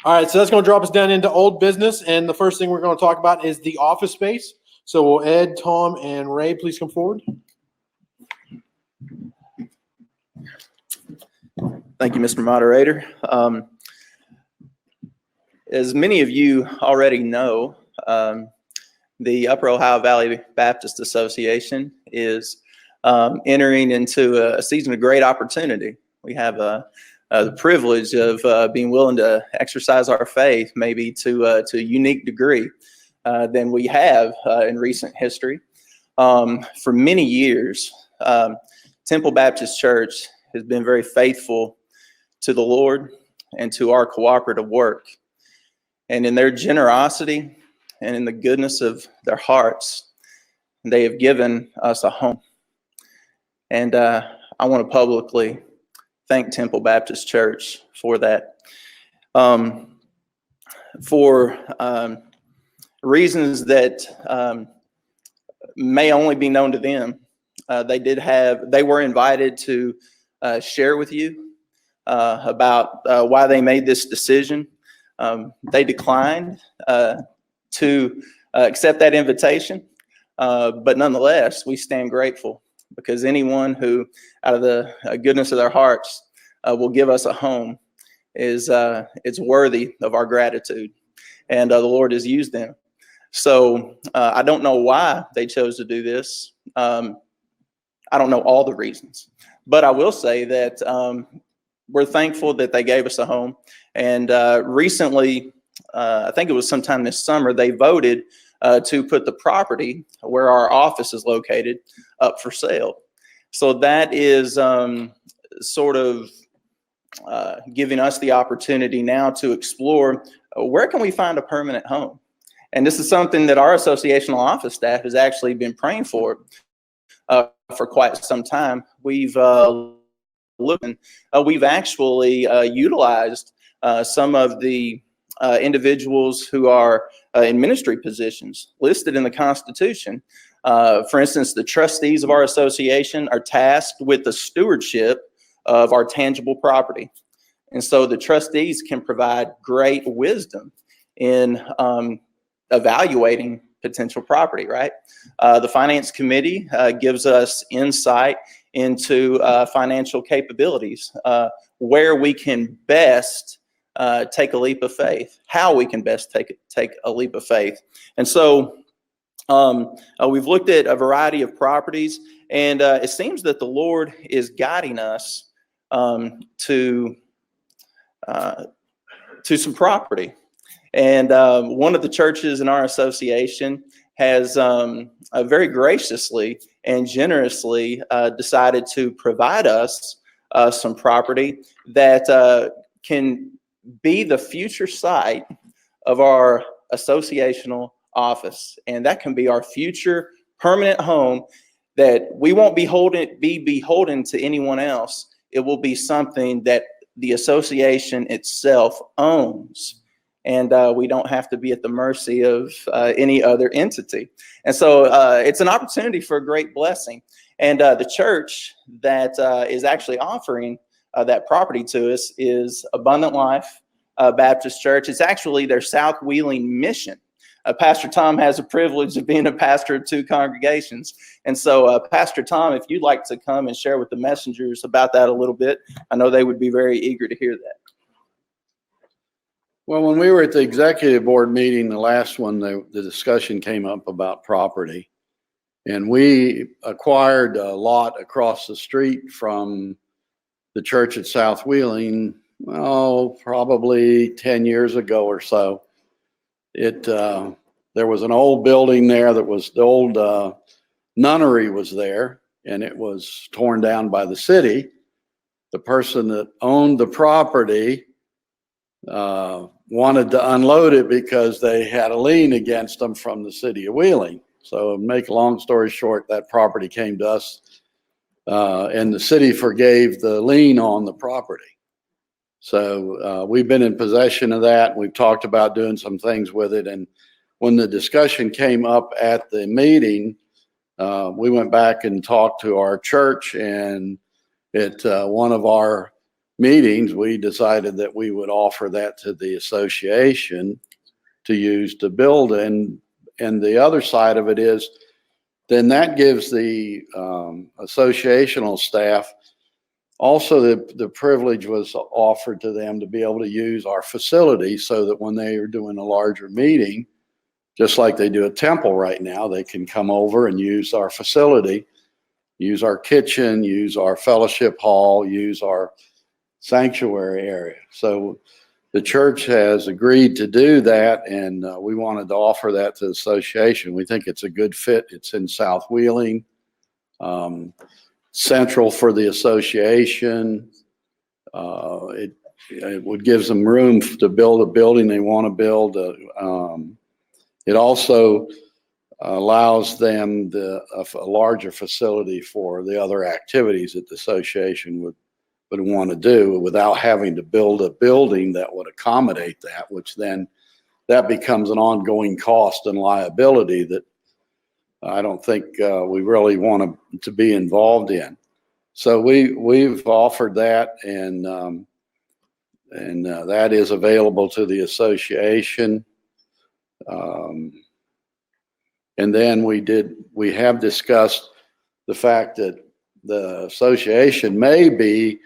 All right, so that's going to drop us down into old business, and the first thing we're going to talk about is the office space. So will Ed, Tom, and Ray please come forward? Thank you, Mr. Moderator. As many of you already know, the Upper Ohio Valley Baptist Association is entering into a season of great opportunity. We have the privilege of being willing to exercise our faith maybe to a unique degree than we have in recent history. For many years, Temple Baptist Church has been very faithful to the Lord and to our cooperative work. And in their generosity and in the goodness of their hearts, they have given us a home. And I want to publicly thank Temple Baptist Church for that. For reasons that may only be known to them, they were invited to share with you about why they made this decision. They declined to accept that invitation, but nonetheless, we stand grateful because anyone who, out of the goodness of their hearts, will give us a home is worthy of our gratitude, and the Lord has used them. So I don't know why they chose to do this. I don't know all the reasons, but I will say that we're thankful that they gave us a home. And recently, I think it was sometime this summer, they voted to put the property where our office is located up for sale. So that is sort of giving us the opportunity now to explore where can we find a permanent home. And this is something that our associational office staff has actually been praying for quite some time. We've actually utilized some of the individuals who are in ministry positions listed in the Constitution. For instance, the trustees of our association are tasked with the stewardship of our tangible property. And so the trustees can provide great wisdom in evaluating potential property, right? The finance committee gives us insight into financial capabilities, where we can best take a leap of faith, how we can best take a leap of faith. And so we've looked at a variety of properties, and it seems that the Lord is guiding us to some property. And one of the churches in our association has very graciously and generously decided to provide us some property that can be the future site of our associational office. And that can be our future permanent home that we won't be beholden to anyone else. It will be something that the association itself owns. And we don't have to be at the mercy of any other entity. And so it's an opportunity for a great blessing. And the church that is actually offering that property to us is Abundant Life Baptist Church. It's actually their South Wheeling mission. Pastor Tom has the privilege of being a pastor of 2 congregations. And so Pastor Tom, if you'd like to come and share with the messengers about that a little bit, I know they would be very eager to hear that. Well, when we were at the executive board meeting, the last one, the discussion came up about property. And we acquired a lot across the street from the church at South Wheeling, probably 10 years ago or so. There was an old building there that was the old nunnery was there, and it was torn down by the city. The person that owned the property wanted to unload it because they had a lien against them from the city of Wheeling. So make a long story short, that property came to us and the city forgave the lien on the property. So we've been in possession of that. We've talked about doing some things with it. And when the discussion came up at the meeting, we went back and talked to our church, and one of our meetings, we decided that we would offer that to the association to use to build. And the other side of it is, then that gives the associational staff also the privilege was offered to them to be able to use our facility so that when they are doing a larger meeting, just like they do at Temple right now, they can come over and use our facility, use our kitchen, use our fellowship hall, use our sanctuary area. So the church has agreed to do that, and we wanted to offer that to the association. We think it's a good fit. It's in South Wheeling, central for the association. It would give them room to build a building they want to build. It also allows them a larger facility for the other activities that the association would want to do without having to build a building that would accommodate that, which then that becomes an ongoing cost and liability that I don't think we really want to be involved in. So we've offered that, and that is available to the association. And then we have discussed the fact that the association may be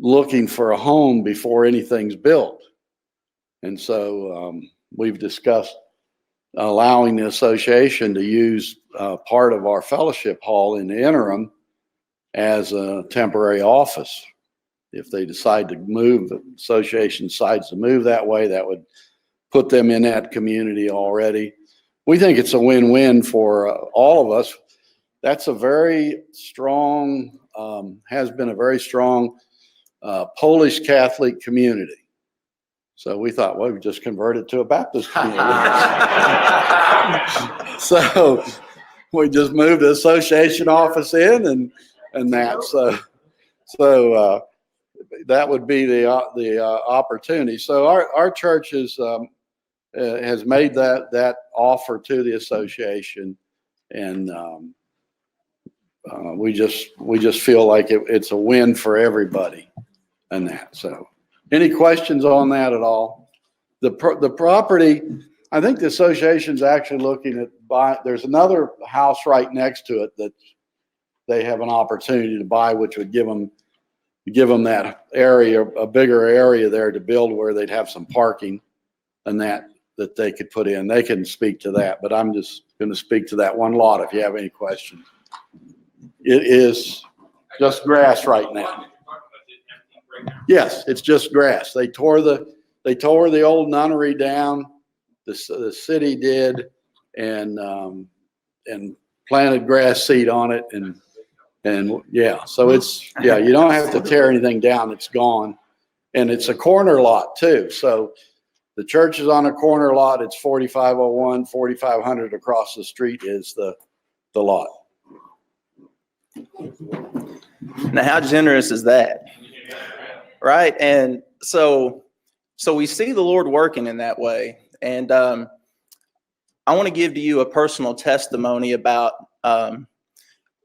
looking for a home before anything's built. And so we've discussed allowing the association to use part of our fellowship hall in the interim as a temporary office. If they decide to move, the association decides to move that way, that would put them in that community already. We think it's a win-win for all of us. That's a very strong, has been a very strong Polish Catholic community. So we thought, well, we just converted to a Baptist community. So we just moved the association office in and that. So that would be the opportunity. So our church has made that offer to the association, and we just feel like it's a win for everybody. And that. So, any questions on that at all? The property, I think the association's actually looking at there's another house right next to it that they have an opportunity to buy, which would give them that area, a bigger area there to build where they'd have some parking and that they could put in. They can speak to that, but I'm just going to speak to that one lot if you have any questions. It is just grass right now. Yes, it's just grass. They tore the old nunnery down. The city did, and planted grass seed on it, and yeah. So you don't have to tear anything down. It's gone, and it's a corner lot too. So the church is on a corner lot. It's 4501, 4500 across the street is the lot. Now, how generous is that? Right. And so we see the Lord working in that way. And I want to give to you a personal testimony about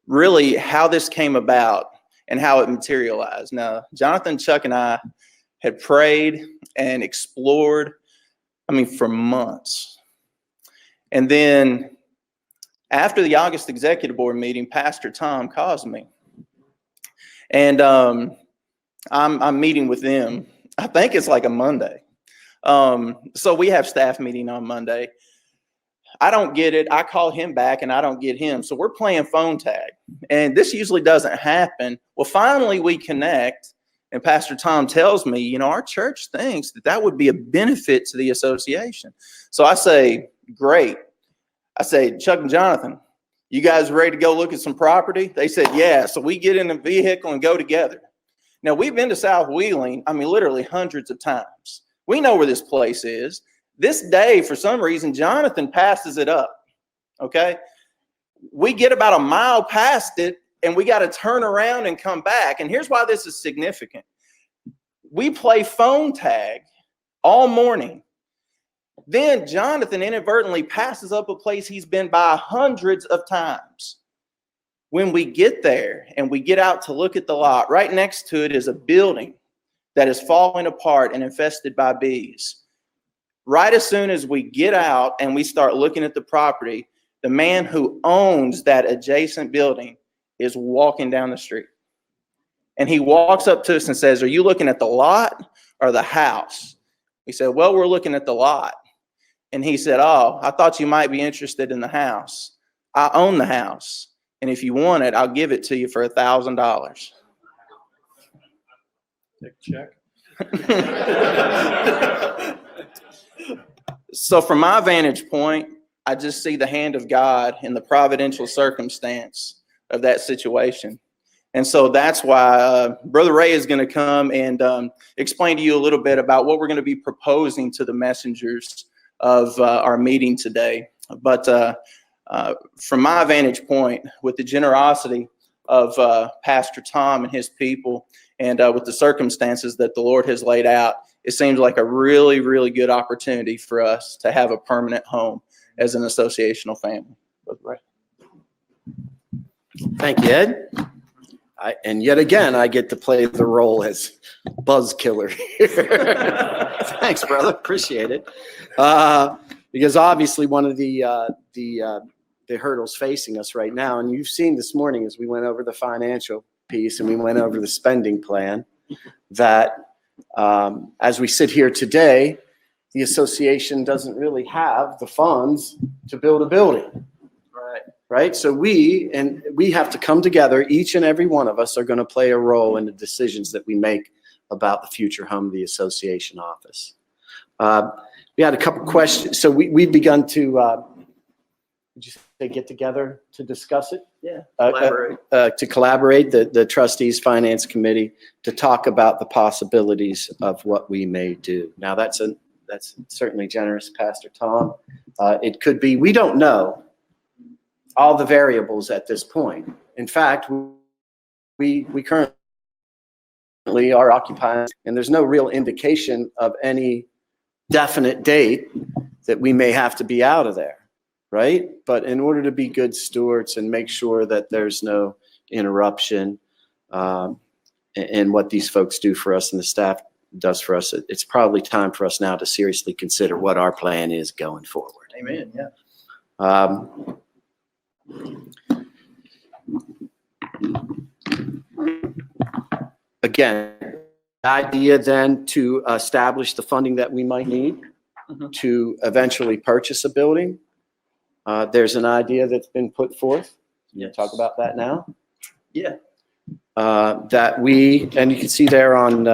really how this came about and how it materialized. Now, Jonathan, Chuck, and I had prayed and explored, for months. And then after the August executive board meeting, Pastor Tom calls me. And I'm meeting with them. I think it's like a Monday. So we have staff meeting on Monday. I don't get it. I call him back and I don't get him. So we're playing phone tag. And this usually doesn't happen. Well, finally we connect and Pastor Tom tells me, our church thinks that would be a benefit to the association. So I say, great. I say, Chuck and Jonathan, you guys ready to go look at some property? They said, yeah. So we get in a vehicle and go together. Now, we've been to South Wheeling, literally hundreds of times. We know where this place is. This day, for some reason, Jonathan passes it up, okay? We get about a mile past it, and we got to turn around and come back. And here's why this is significant. We play phone tag all morning. Then Jonathan inadvertently passes up a place he's been by hundreds of times. When we get there and we get out to look at the lot, right next to it is a building that is falling apart and infested by bees. Right as soon as we get out and we start looking at the property, the man who owns that adjacent building is walking down the street. And he walks up to us and says, "Are you looking at the lot or the house?" We said, "Well, we're looking at the lot." And he said, "Oh, I thought you might be interested in the house. I own the house. And if you want it, I'll give it to you for $1,000. Check. So from my vantage point, I just see the hand of God in the providential circumstance of that situation. And so that's why Brother Ray is going to come and explain to you a little bit about what we're going to be proposing to the messengers of our meeting today. But from my vantage point, with the generosity of Pastor Tom and his people, and with the circumstances that the Lord has laid out, it seems like a really, really good opportunity for us to have a permanent home as an associational family. Brother Ray. Thank you, Ed. And yet again, I get to play the role as buzz killer here. Thanks, brother. Appreciate it. Because obviously one of the hurdles facing us right now, and you've seen this morning as we went over the financial piece and we went over the spending plan, that as we sit here today, the association doesn't really have the funds to build a building. Right? So we have to come together. Each and every one of us are going to play a role in the decisions that we make about the future home of the association office. We had a couple questions. So we've begun to, would you say get together to discuss it? Yeah, collaborate. To collaborate, the trustees finance committee, to talk about the possibilities of what we may do. Now that's certainly generous, Pastor Tom. It could be, we don't know all the variables at this point. In fact, we currently are occupying, and there's no real indication of any definite date that we may have to be out of there, right? But in order to be good stewards and make sure that there's no interruption in what these folks do for us and the staff does for us, it's probably time for us now to seriously consider what our plan is going forward. Amen. Yeah. Again, the idea then to establish the funding that we might need to eventually purchase a building. There's an idea that's been put forth. Yes. Talk about that now. Yeah. That we, and you can see there on,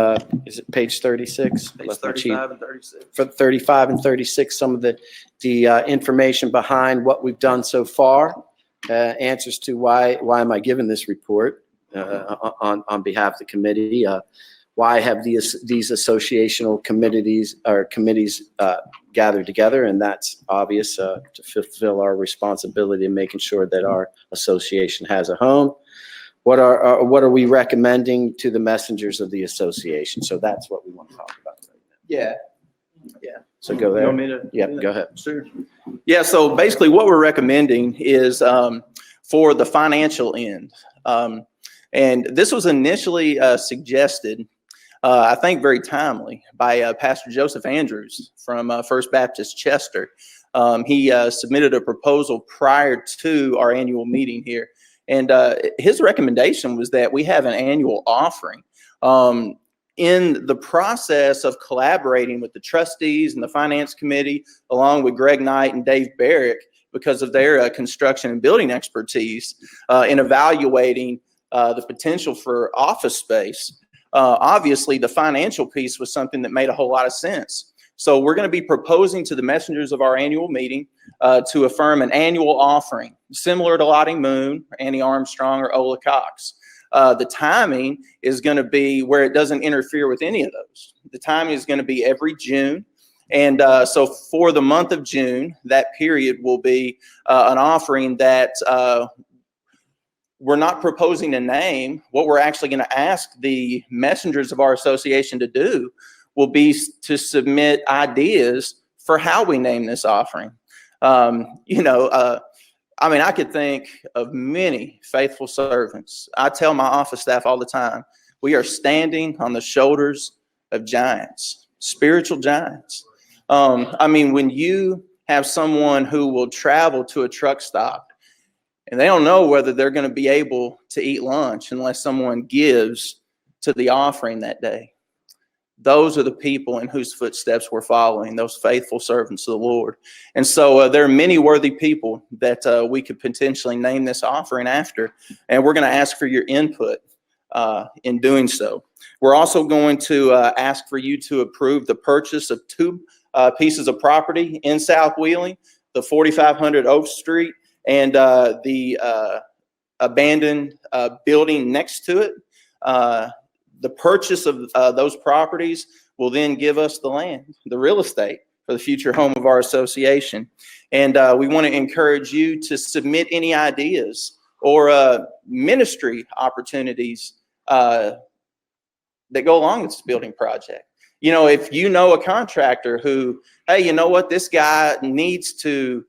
is it page 36? Page 35 and 36. For 35 and 36, some of the information behind what we've done so far, answers to why am I giving this report on behalf of the committee. Why have these associational committees gathered together? And that's obvious to fulfill our responsibility in making sure that our association has a home. What are we recommending to the messengers of the association? So that's what we want to talk about right now. Yeah. Yeah. So go there. You want me to? Yeah, go ahead. Sure. Yeah. So basically what we're recommending is for the financial end. And this was initially suggested, I think very timely, by Pastor Joseph Andrews from First Baptist Chester. He submitted a proposal prior to our annual meeting here. And his recommendation was that we have an annual offering. In the process of collaborating with the trustees and the finance committee, along with Greg Knight and Dave Barrick, because of their construction and building expertise in evaluating the potential for office space, obviously the financial piece was something that made a whole lot of sense. So we're going to be proposing to the messengers of our annual meeting to affirm an annual offering, similar to Lottie Moon, Annie Armstrong, or Ola Cox. The timing is going to be where it doesn't interfere with any of those. The timing is going to be every June. And so for the month of June, that period will be an offering that we're not proposing a name. What we're actually going to ask the messengers of our association to do will be to submit ideas for how we name this offering. I mean, I could think of many faithful servants. I tell my office staff all the time, we are standing on the shoulders of giants, spiritual giants. I mean, when you have someone who will travel to a truck stop and they don't know whether they're going to be able to eat lunch unless someone gives to the offering that day. Those are the people in whose footsteps we're following, those faithful servants of the Lord. And so there are many worthy people that we could potentially name this offering after, and we're going to ask for your input in doing so. We're also going to ask for you to approve the purchase of 2 pieces of property in South Wheeling, the 4500 Oak Street and the abandoned building next to it. The purchase of those properties will then give us the land, the real estate for the future home of our association. And we want to encourage you to submit any ideas or ministry opportunities that go along with this building project. You know, if you know a contractor who, hey, you know what, this guy needs to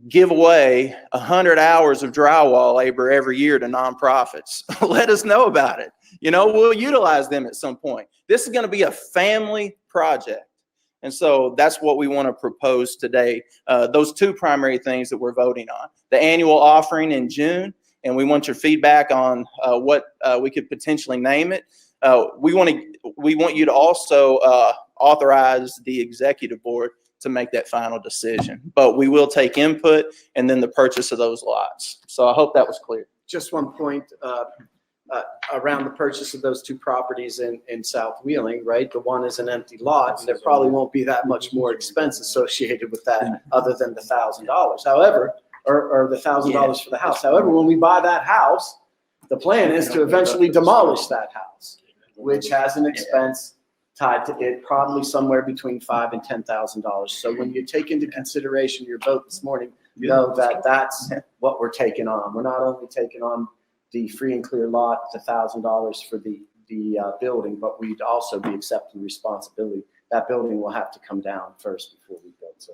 give away 100 hours of drywall labor every year to nonprofits, let us know about it. You know, we'll utilize them at some point. This is going to be a family project. And so that's what we want to propose today. Those 2 primary things that we're voting on. The annual offering in June, and we want your feedback on what we could potentially name it. We want you to also authorize the executive board to make that final decision. But we will take input and then the purchase of those lots. So I hope that was clear. Just one point around the purchase of those 2 properties in South Wheeling, right? The one is an empty lot, and there probably won't be that much more expense associated with that other than the $1,000. However, or the $1,000 for the house. However, when we buy that house, the plan is to eventually demolish that house, which has an expense tied to it, probably somewhere between $5,000 and $10,000. So when you take into consideration your vote this morning, you know that that's what we're taking on. We're not only taking on the free and clear lot, the $1,000 for the building, but we'd also be accepting responsibility. That building will have to come down first before we build. So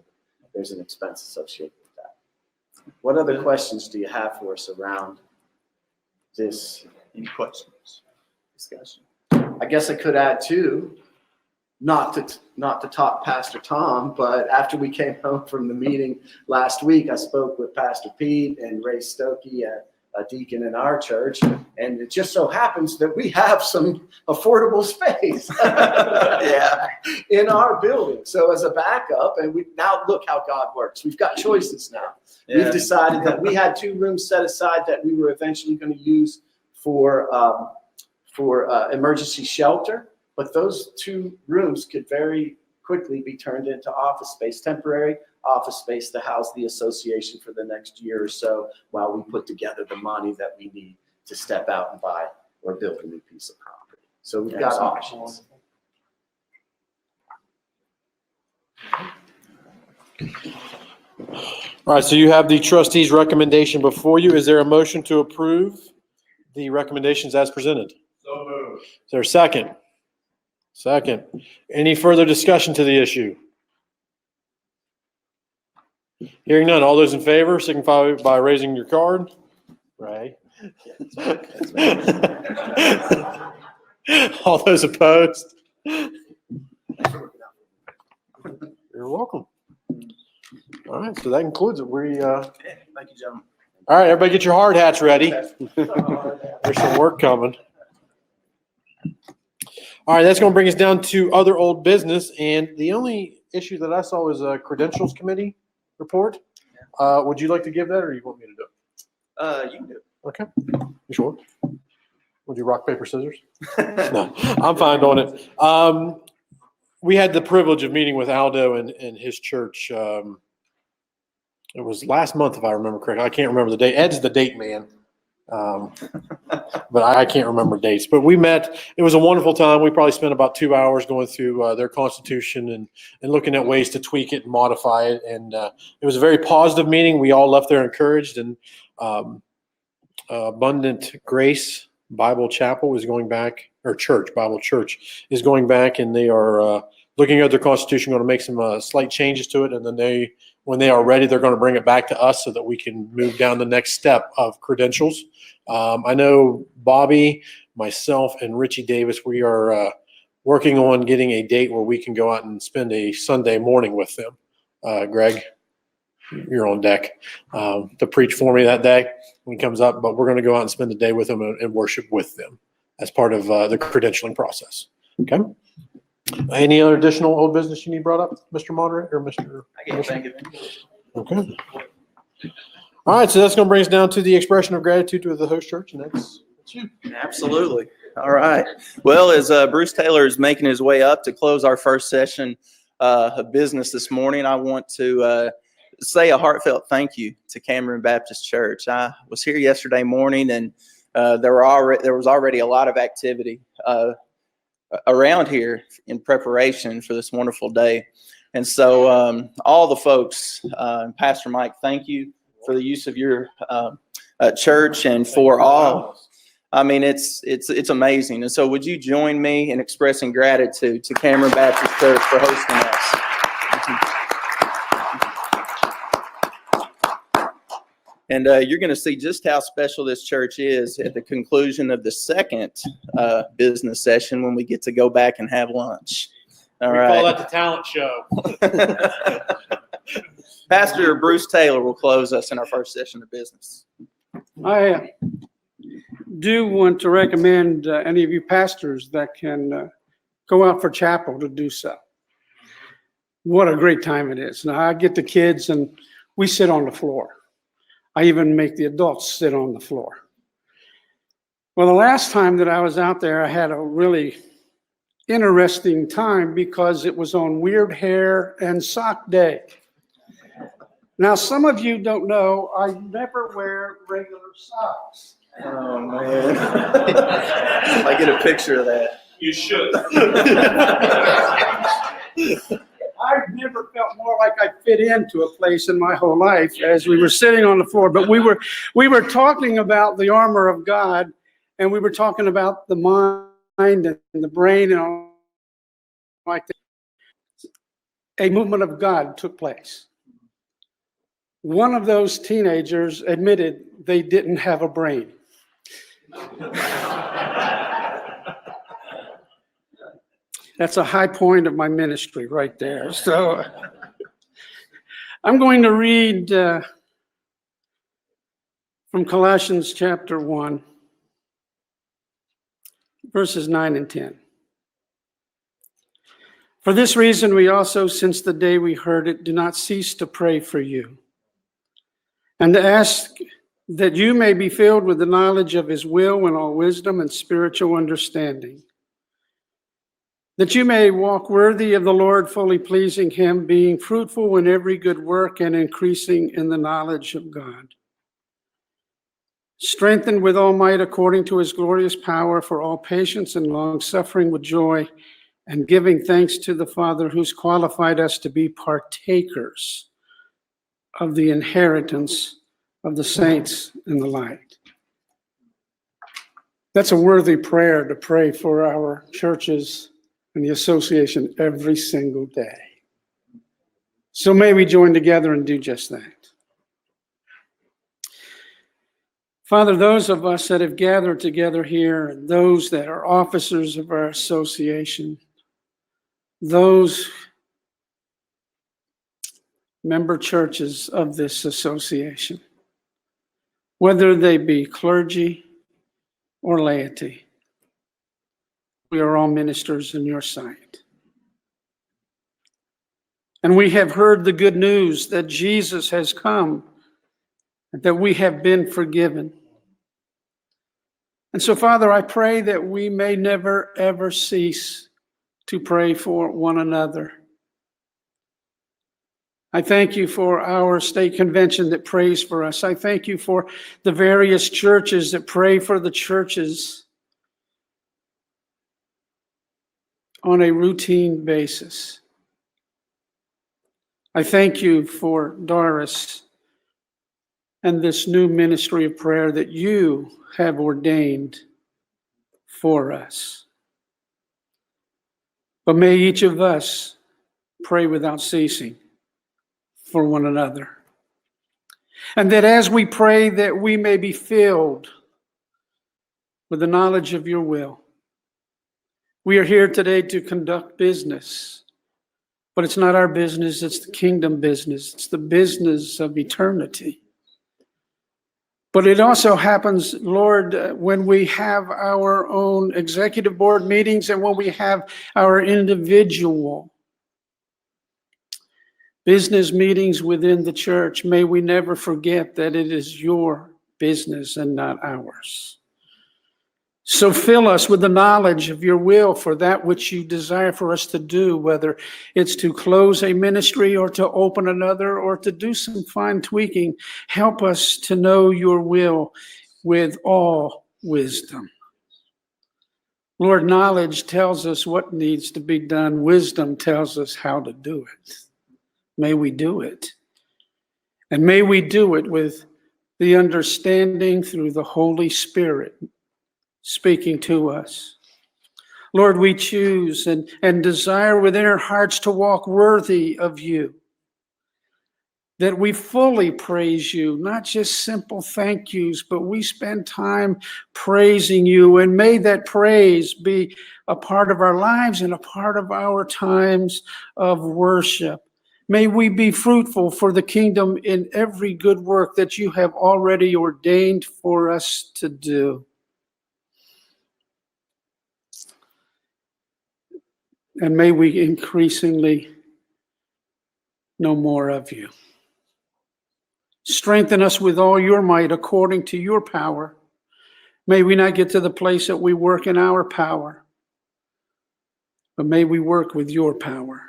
there's an expense associated with that. What other questions do you have for us around this? Any questions? Discussion? I guess I could add too, not to talk Pastor Tom, but after we came home from the meeting last week, I spoke with Pastor Pete and Ray Stokey, a deacon in our church, and it just so happens that we have some affordable space in our building. So as a backup, and we now look how God works. We've got choices now. Yeah. We've decided that we had 2 rooms set aside that we were eventually going to use for emergency shelter. But those 2 rooms could very quickly be turned into office space, temporary office space to house the association for the next year or so while we put together the money that we need to step out and buy or build a new piece of property. So we've got options. All right, so you have the trustees' recommendation before you. Is there a motion to approve the recommendations as presented? So moved. Is there a second? Second. Any further discussion to the issue? Hearing none. All those in favor signify by raising your card. Right. All those opposed? You're welcome. All right, so that concludes it. Thank you, gentlemen. All right, everybody get your hard hats ready. There's some work coming. All right, that's going to bring us down to other old business. And the only issue that I saw was a credentials committee report. Would you like to give that, or you want me to do it? You can do it. Okay. You sure? Would you rock, paper, scissors? No, I'm fine doing it. We had the privilege of meeting with Aldo and his church. It was last month, if I remember correctly. I can't remember the date. Ed's the date man. But I can't remember dates. But we met. It was a wonderful time. We probably spent about 2 hours going through their constitution and looking at ways to tweak it and modify it. And it was a very positive meeting. We all left there encouraged. And Abundant Grace Bible Chapel is going back, or Church, Bible Church is going back, and they are looking at their constitution, going to make some slight changes to it. And then when they are ready, they're going to bring it back to us so that we can move down the next step of credentials. I know Bobby, myself, and Richie Davis, we are working on getting a date where we can go out and spend a Sunday morning with them. Greg, you're on deck to preach for me that day when he comes up, but we're going to go out and spend the day with them and worship with them as part of the credentialing process. Okay. Any other additional old business you need brought up, Mr. Moderator or Mr. I can't think of it. Okay. All right, so that's going to bring us down to the expression of gratitude to the host church, and that's you. Absolutely. All right. Well, as Bruce Taylor is making his way up to close our first session of business this morning, I want to say a heartfelt thank you to Cameron Baptist Church. I was here yesterday morning, and there was already a lot of activity around here in preparation for this wonderful day. And so all the folks, Pastor Mike, thank you for the use of your church and for all. I mean, it's amazing. And so would you join me in expressing gratitude to Cameron Baptist Church for hosting us? And you're going to see just how special this church is at the conclusion of the second business session when we get to go back and have lunch. All right. Call that the talent show. Pastor Bruce Taylor will close us in our first session of business. I do want to recommend any of you pastors that can go out for chapel to do so. What a great time it is. Now, I get the kids and we sit on the floor. I even make the adults sit on the floor. Well, the last time that I was out there, I had a really interesting time because it was on Weird Hair and Sock Day. Now, some of you don't know, I never wear regular socks. Oh, man. I get a picture of that. You should. I've never felt more like I fit into a place in my whole life as we were sitting on the floor. But we were talking about the armor of God, and we were talking about the mind and the brain and all like that. A movement of God took place. One of those teenagers admitted they didn't have a brain. That's a high point of my ministry right there. So I'm going to read from Colossians chapter 1, verses 9 and 10. For this reason, we also, since the day we heard it, do not cease to pray for you and to ask that you may be filled with the knowledge of his will and all wisdom and spiritual understanding, that you may walk worthy of the Lord, fully pleasing him, being fruitful in every good work and increasing in the knowledge of God, strengthened with all might according to his glorious power for all patience and long-suffering with joy, and giving thanks to the Father who's qualified us to be partakers of the inheritance of the saints in the light. That's a worthy prayer to pray for our churches and the association every single day. So may we join together and do just that. Father, those of us that have gathered together here, and those that are officers of our association, those member churches of this association, whether they be clergy or laity, we are all ministers in your sight. And we have heard the good news that Jesus has come, and that we have been forgiven. And so, Father, I pray that we may never, ever cease to pray for one another. I thank you for our state convention that prays for us. I thank you for the various churches that pray for the churches on a routine basis. I thank you for Doris and this new ministry of prayer that you have ordained for us. But may each of us pray without ceasing for one another. And that as we pray, that we may be filled with the knowledge of your will, We are here today to conduct business, but it's not our business, it's the kingdom business. It's the business of eternity. But it also happens, Lord, when we have our own executive board meetings and when we have our individual business meetings within the church, may we never forget that it is your business and not ours. So fill us with the knowledge of your will for that which you desire for us to do, whether it's to close a ministry or to open another or to do some fine tweaking. Help us to know your will with all wisdom. Lord, knowledge tells us what needs to be done. Wisdom tells us how to do it. May we do it. And may we do it with the understanding through the Holy Spirit speaking to us. Lord, we choose and desire within our hearts to walk worthy of you, that we fully praise you, not just simple thank yous, but we spend time praising you, and may that praise be a part of our lives and a part of our times of worship. May we be fruitful for the kingdom in every good work that you have already ordained for us to do. And may we increasingly know more of you. Strengthen us with all your might according to your power. May we not get to the place that we work in our power, but may we work with your power,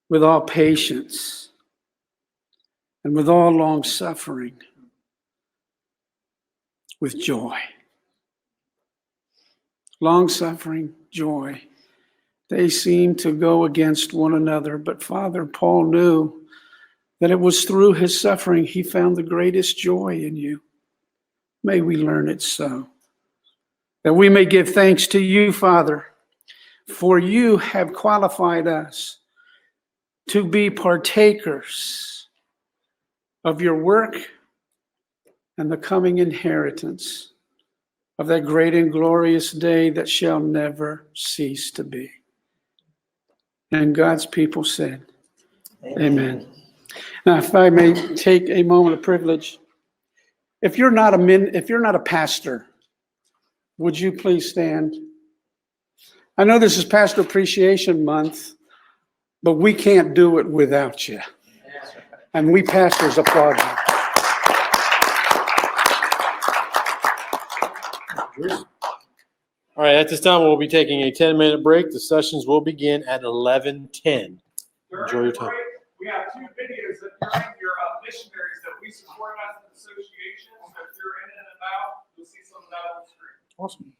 with all patience and with all long suffering, with joy. Long suffering, joy. They seem to go against one another, but Father, Paul knew that it was through his suffering he found the greatest joy in you. May we learn it so, that we may give thanks to you, Father, for you have qualified us to be partakers of your work and the coming inheritance of that great and glorious day that shall never cease to be. And God's people said, Amen. Now, if I may take a moment of privilege, if you're not a pastor, would you please stand? I know this is Pastor Appreciation Month, but we can't do it without you. And we pastors applaud you. All right, at this time, we'll be taking a 10-minute break. The sessions will begin at 11:10. Enjoy your time. We have two videos that are your missionaries that we support as an association. So if you're in and about, you'll see some of that on the screen. Awesome.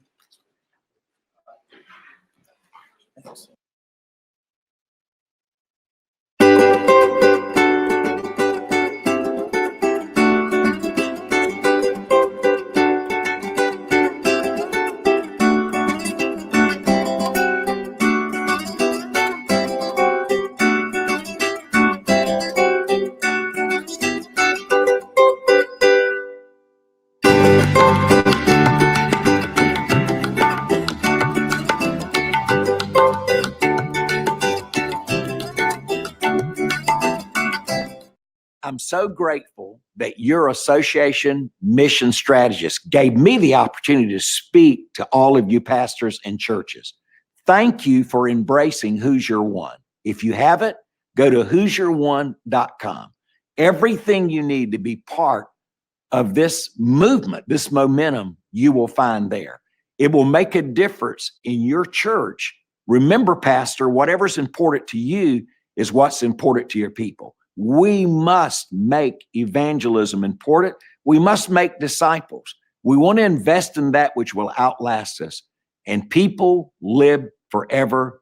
I'm so grateful that your association mission strategist gave me the opportunity to speak to all of you pastors and churches. Thank you for embracing Who's Your One. If you haven't, go to who'syourone.com. Everything you need to be part of this movement, this momentum, you will find there. It will make a difference in your church. Remember, Pastor, whatever's important to you is what's important to your people. We must make evangelism important. We must make disciples. We want to invest in that which will outlast us. And people live forever